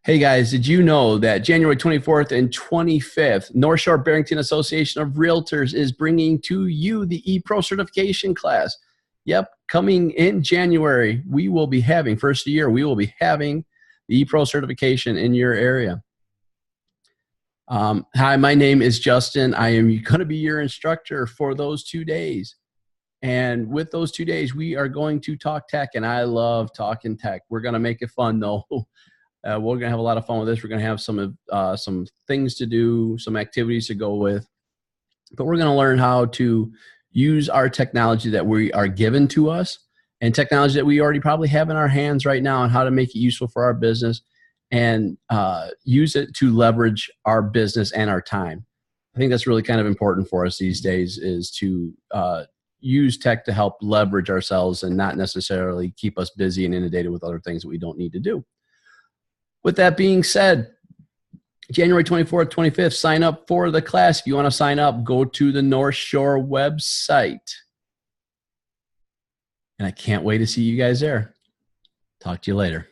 Hey guys, did you know that January 24th and 25th, North Shore Barrington Association of Realtors is bringing to you the ePro certification class? Yep, coming in January, we will be having, first year, we will be having the ePro certification in your area. Hi, my name is Justin. I am going to be your instructor for those 2 days. And with those 2 days, we are going to talk tech, and I love talking tech. We're going to make it fun, though. We're going to have a lot of fun with this. We're going to have some things to do, some activities to go with. But we're going to learn how to use our technology that we are given to us and technology that we already probably have in our hands right now and how to make it useful for our business and use it to leverage our business and our time. I think that's really kind of important for us these days is to use tech to help leverage ourselves and not necessarily keep us busy and inundated with other things that we don't need to do. With that being said, January 24th, 25th, sign up for the class. If you want to sign up, go to the North Shore website. And I can't wait to see you guys there. Talk to you later.